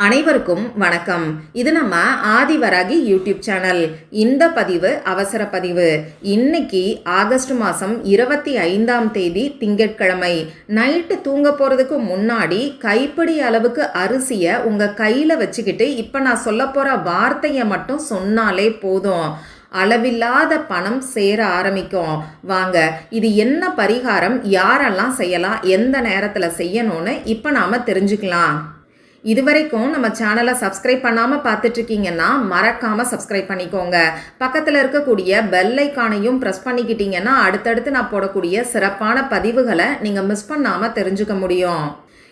அனைவருக்கும் வணக்கம். இது நம்ம ஆதிவராகி யூடியூப் சேனல். இந்த பதிவு அவசர பதிவு. இன்னைக்கு ஆகஸ்ட் மாதம் 25ஆம் தேதி திங்கட்கிழமை. நைட்டு தூங்க போகிறதுக்கு முன்னாடி கைப்பிடி அளவுக்கு அரிசியை உங்கள் கையில் வச்சுக்கிட்டு இப்போ நான் சொல்ல போகிற வார்த்தையை மட்டும் சொன்னாலே போதும். அளவில்லாத பணம் சேர ஆரம்பிக்கும். வாங்க, இது என்ன பரிகாரம், யாரெல்லாம் செய்யலாம், எந்த நேரத்தில் செய்யணும்னு இப்போ நாம் தெரிஞ்சுக்கலாம். இதுவரைக்கும் நம்ம சேனலை சப்ஸ்கிரைப் பண்ணாமல் பார்த்துட்ருக்கீங்கன்னா மறக்காமல் சப்ஸ்கிரைப் பண்ணிக்கோங்க. பக்கத்தில் இருக்கக்கூடிய பெல் ஐக்கானையும் ப்ரெஸ் பண்ணிக்கிட்டீங்கன்னா அடுத்தடுத்து நான் போடக்கூடிய சிறப்பான பதிவுகளை நீங்கள் மிஸ் பண்ணாமல் தெரிஞ்சுக்க முடியும்.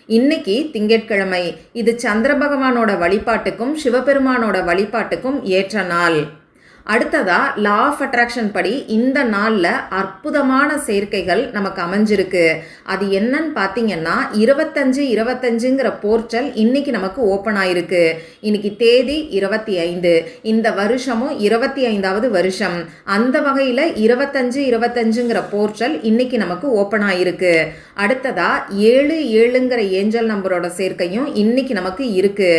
இன்னைக்கு திங்கட்கிழமை. இது சந்திர பகவானோட வழிபாட்டுக்கும் சிவபெருமானோட வழிபாட்டுக்கும் ஏற்ற நாள். அடுத்ததா லா ஆஃப் அட்ராக்ஷன் படி இந்த நாளில் அற்புதமான சேர்க்கைகள் நமக்கு அமைஞ்சிருக்கு. அது என்னன்னு பார்த்தீங்கன்னா 25-25ங்கிற போர்ட்டல் இன்னைக்கு நமக்கு ஓப்பன் ஆயிருக்கு. இன்னைக்கு தேதி 25. இந்த வருஷமும் 25வது வருஷம். அந்த வகையில் 25-25ங்கிற போர்ட்டல் இன்னைக்கு நமக்கு ஓப்பன் ஆயிருக்கு. அடுத்ததா 7-7ங்கிற ஏஞ்சல் நம்பரோட சேர்க்கையும் இன்னைக்கு நமக்கு இருக்கு.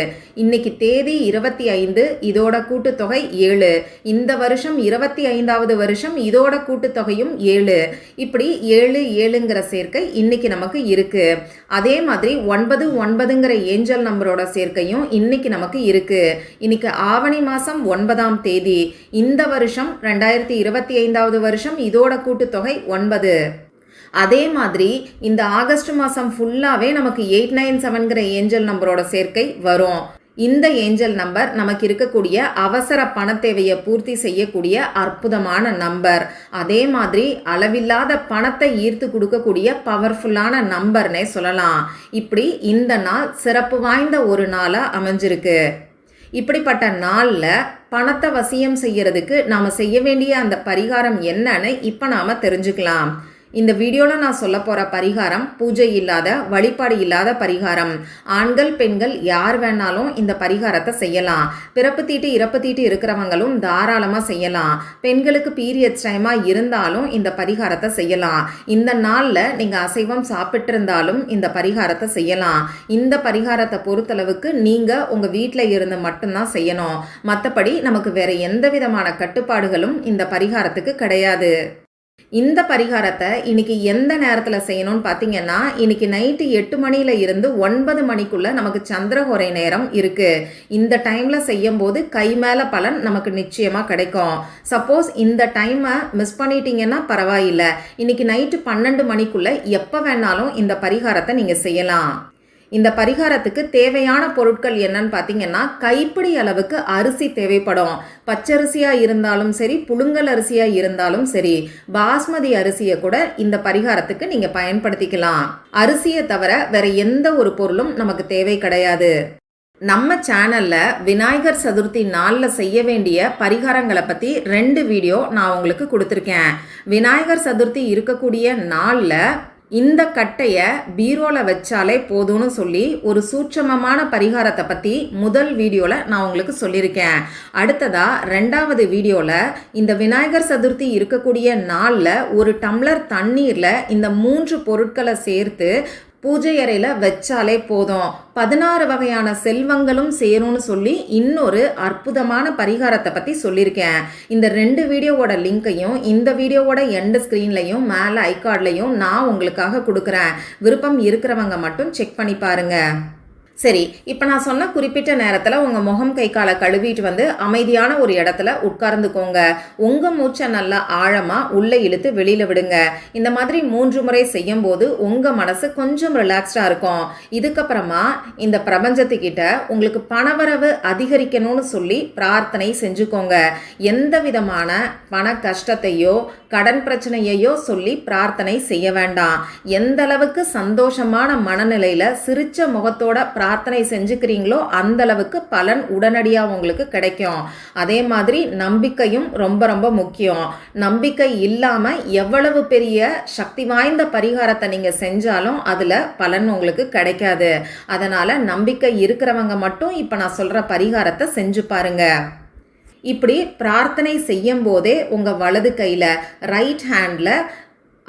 இன்னைக்கு தேதி 25, இதோட கூட்டுத்தொகை 7. இந்த வருஷம் 25வது வருஷம், இதோட கூட்டுத்தொகையும் 7. இப்படி 7-7ங்கிற சேர்க்கை இன்னைக்கு நமக்கு இருக்கு. அதே மாதிரி 9-9ங்கிற ஏஞ்சல் நம்பரோட சேர்க்கையும் இன்னைக்கு நமக்கு இருக்கு. இன்னைக்கு ஆவணி மாதம் 9ஆம் தேதி. இந்த வருஷம் 2025வது வருஷம், இதோட கூட்டுத்தொகை 9. அதே மாதிரி இந்த ஆகஸ்ட் மாதம் ஃபுல்லாகவே நமக்கு 897ங்கிற ஏஞ்சல் நம்பரோட சேர்க்கை வரும். இந்த ஏஞ்சல் நம்பர் நமக்கு இருக்கக்கூடிய அவசர பண தேவையை பூர்த்தி செய்யக்கூடிய அற்புதமான நம்பர். அதே மாதிரி அளவில்லாத பணத்தை ஈர்த்து கொடுக்கக்கூடிய பவர்ஃபுல்லான நம்பர்னே சொல்லலாம். இப்படி இந்த நாள் சிறப்பு வாய்ந்த ஒரு நாளாக அமைஞ்சிருக்கு. இப்படிப்பட்ட நாளில் பணத்தை வசியம் செய்யறதுக்கு நாம் செய்ய வேண்டிய அந்த பரிகாரம் என்னன்னு இப்போ நாம் தெரிஞ்சுக்கலாம். இந்த வீடியோவில் நான் சொல்ல போகிற பரிகாரம் பூஜை இல்லாத, வழிபாடு இல்லாத பரிகாரம். ஆண்கள் பெண்கள் யார் வேணாலும் இந்த பரிகாரத்தை செய்யலாம். பிறப்பு தீட்டு இறப்பு தீட்டு இருக்கிறவங்களும் தாராளமாக செய்யலாம். பெண்களுக்கு பீரியட்ஸ் டைமாக இருந்தாலும் இந்த பரிகாரத்தை செய்யலாம். இந்த நாளில் நீங்கள் அசைவம் சாப்பிட்டு இருந்தாலும் இந்த பரிகாரத்தை செய்யலாம். இந்த பரிகாரத்தை பொறுத்தளவுக்கு நீங்கள் உங்கள் வீட்டில் இருந்து மட்டும்தான் செய்யணும். மற்றபடி நமக்கு வேறு எந்த விதமான கட்டுப்பாடுகளும் இந்த பரிகாரத்துக்கு கிடையாது. இந்த பரிகாரத்தை இன்னைக்கு எந்த நேரத்தில் செய்யணும்னு பார்த்தீங்கன்னா, இன்னைக்கு நைட்டு 8 மணியில இருந்து 9 மணிக்குள்ள நமக்கு சந்திரஹோரை நேரம் இருக்கு. இந்த டைம்ல செய்யும் போது கை மேல பலன் நமக்கு நிச்சயமா கிடைக்கும். சப்போஸ் இந்த டைமை மிஸ் பண்ணிட்டீங்கன்னா பரவாயில்லை. இன்னைக்கு நைட்டு 12 மணிக்குள்ள எப்போ வேணாலும் இந்த பரிகாரத்தை நீங்க செய்யலாம். இந்த பரிகாரத்துக்கு தேவையான பொருட்கள் என்னன்னு பார்த்தீங்கன்னா, கைப்பிடி அளவுக்கு அரிசி தேவைப்படும். பச்சரிசியாக இருந்தாலும் சரி, புழுங்கல் அரிசியாக இருந்தாலும் சரி, பாஸ்மதி அரிசியை கூட இந்த பரிகாரத்துக்கு நீங்கள் பயன்படுத்திக்கலாம். அரிசியை தவிர வேற எந்த ஒரு பொருளும் நமக்கு தேவை கிடையாது. நம்ம சேனலில் விநாயகர் சதுர்த்தி நாளில் செய்ய வேண்டிய பரிகாரங்களை பற்றி 2 வீடியோ நான் உங்களுக்கு கொடுத்துருக்கேன். விநாயகர் சதுர்த்தி இருக்கக்கூடிய நாளில் இந்த கட்டையை பீரோவில் வச்சாலே போதும்னு சொல்லி ஒரு சூட்சமமான பரிகாரத்தை பற்றி முதல் வீடியோவில் நான் உங்களுக்கு சொல்லியிருக்கேன். அடுத்ததாக 2வது வீடியோவில் இந்த விநாயகர் சதுர்த்தி இருக்கக்கூடிய நாளில் ஒரு டம்ளர் தண்ணீரில் இந்த 3 பொருட்களை சேர்த்து பூஜை அறையில் வச்சாலே போதும், 16 வகையான செல்வங்களும் சேரும்னு சொல்லி இன்னொரு அற்புதமான பரிகாரத்தை பற்றி சொல்லியிருக்கேன். இந்த 2 வீடியோவோட லிங்கையும் இந்த வீடியோவோட எண்ட் ஸ்க்ரீன்லையும் மேலே ஐகார்ட்லையும் நான் உங்களுக்காக கொடுக்குறேன். விருப்பம் இருக்கிறவங்க மட்டும் செக் பண்ணி பாருங்கள். சரி, இப்போ நான் சொன்ன குறிப்பிட்ட நேரத்தில் உங்கள் முகம் கை காலை கழுவிட்டு வந்து அமைதியான ஒரு இடத்துல உட்கார்ந்துக்கோங்க. உங்கள் மூச்சை நல்லா ஆழமாக உள்ளே இழுத்து வெளியில் விடுங்க. இந்த மாதிரி 3 முறை செய்யும் போது உங்கள் மனசு கொஞ்சம் ரிலாக்ஸ்டாக இருக்கும். இதுக்கப்புறமா இந்த பிரபஞ்சத்துக்கிட்ட உங்களுக்கு பணவரவு அதிகரிக்கணும்னு சொல்லி பிரார்த்தனை செஞ்சுக்கோங்க. எந்த விதமான பண கஷ்டத்தையோ கடன் பிரச்சனையையோ சொல்லி பிரார்த்தனை செய்ய வேண்டாம். எந்த அளவுக்கு சந்தோஷமான மனநிலையில் சிரிச்ச முகத்தோட பிரார்த்தனை செஞ்சுக்கிறீங்களோ அந்த அளவுக்கு பலன் உடனடியாக உங்களுக்கு கிடைக்கும். அதே மாதிரி நம்பிக்கையும் ரொம்ப ரொம்ப முக்கியம். நம்பிக்கை இல்லாமல் எவ்வளவு பெரிய சக்தி வாய்ந்த பரிகாரத்தை நீங்கள் செஞ்சாலும் அதில் பலன் உங்களுக்கு கிடைக்காது. அதனால் நம்பிக்கை இருக்கிறவங்க மட்டும் இப்போ நான் சொல்கிற பரிகாரத்தை செஞ்சு பாருங்க. இப்படி பிரார்த்தனை செய்யும் போதே உங்கள் வலது கையில் ரைட் ஹேண்டில்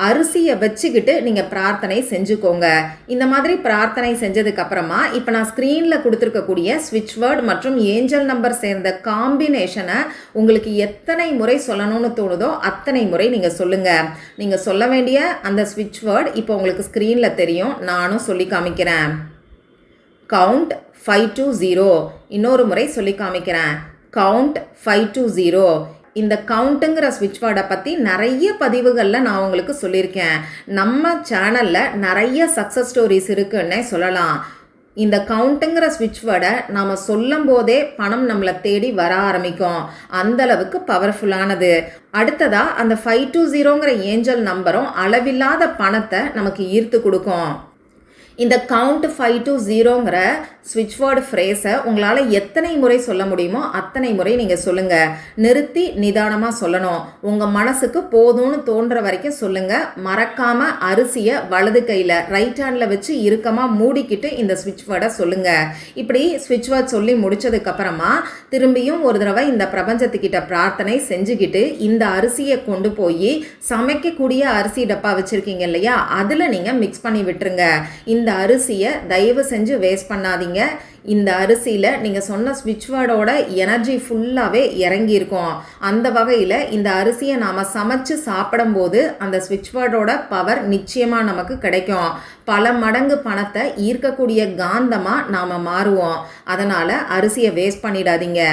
அரிசியை வச்சுக்கிட்டு நீங்கள் பிரார்த்தனை செஞ்சுக்கோங்க. இந்த மாதிரி பிரார்த்தனை செஞ்சதுக்கு அப்புறமா இப்போ நான் ஸ்க்ரீனில் கொடுத்துருக்கக்கூடிய ஸ்விட்ச் வேர்ட் மற்றும் ஏஞ்சல் நம்பர் சேர்ந்த காம்பினேஷனை உங்களுக்கு எத்தனை முறை சொல்லணும்னு தோணுதோ அத்தனை முறை நீங்கள் சொல்லுங்கள். நீங்கள் சொல்ல வேண்டிய அந்த ஸ்விட்ச் வேர்ட் இப்போ உங்களுக்கு ஸ்க்ரீனில் தெரியும், நானும் சொல்லி காமிக்கிறேன். Count 5 to 0. இன்னொரு முறை சொல்லி காமிக்கிறேன். Count 5 to 0. இந்த கவுண்ட்டுங்கிற ஸ்விட்ச் வேர்டை பற்றி நிறைய பதிவுகளில் நான் உங்களுக்கு சொல்லியிருக்கேன். நம்ம சேனலில் நிறைய சக்ஸஸ் ஸ்டோரிஸ் இருக்குன்னே சொல்லலாம். இந்த கவுண்ட்டுங்கிற ஸ்விட்ச் வேர்டை நாம் சொல்லும் போதே பணம் நம்மளை தேடி வர ஆரம்பிக்கும். அந்தளவுக்கு பவர்ஃபுல்லானது. அடுத்ததாக அந்த 5 to 0ங்கிற ஏஞ்சல் நம்பரும் அளவில்லாத பணத்தை நமக்கு ஈர்த்து கொடுக்கும். இந்த கவுண்ட் 5 to 0ங்கிற ஸ்விட்ச் வேர்டு ஃப்ரேஸை உங்களால் எத்தனை முறை சொல்ல முடியுமோ அத்தனை முறை நீங்கள் சொல்லுங்கள். நிறுத்தி நிதானமாக சொல்லணும். உங்கள் மனசுக்கு போதும்னு தோன்ற வரைக்கும் சொல்லுங்கள். மறக்காமல் அரிசியை வலது கையில் ரைட் ஹேண்டில் வச்சு இறுக்கமாக மூடிக்கிட்டு இந்த ஸ்விட்ச் வேர்டை சொல்லுங்கள். இப்படி ஸ்விட்ச் வேர்ட் சொல்லி முடித்ததுக்கப்புறமா திரும்பியும் ஒரு தடவை இந்த பிரபஞ்சத்துக்கிட்ட பிரார்த்தனை செஞ்சுக்கிட்டு இந்த அரிசியை கொண்டு போய் சமைக்கக்கூடிய அரிசி டப்பா வச்சுருக்கீங்க இல்லையா, அதில் நீங்கள் மிக்ஸ் பண்ணி விட்டுருங்க. இந்த அரிசியை தயவு செஞ்சு வேஸ்ட் பண்ணாதீங்க. இந்த அரிசியில் நீங்கள் சொன்ன ஸ்விட்ச் வேர்டோட எனர்ஜி ஃபுல்லாகவே இறங்கியிருக்கும். அந்த வகையில் இந்த அரிசியை நாம் சமைச்சு சாப்பிடும்போது அந்த ஸ்விட்ச் வேர்டோட பவர் நிச்சயமாக நமக்கு கிடைக்கும். பல மடங்கு பணத்தை ஈர்க்கக்கூடிய காந்தமாக நாம் மாறுவோம். அதனால் அரிசியை வேஸ்ட் பண்ணிடாதீங்க.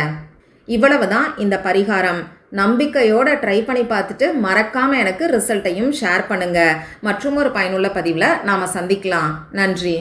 இவ்வளவு தான் இந்த பரிகாரம். நம்பிக்கையோட ட்ரை பண்ணி பார்த்துட்டு மறக்காமல் எனக்கு ரிசல்ட்டையும் ஷேர் பண்ணுங்கள். மற்றும் ஒரு பயனுள்ள பதிவில் நாம் சந்திக்கலாம். நன்றி.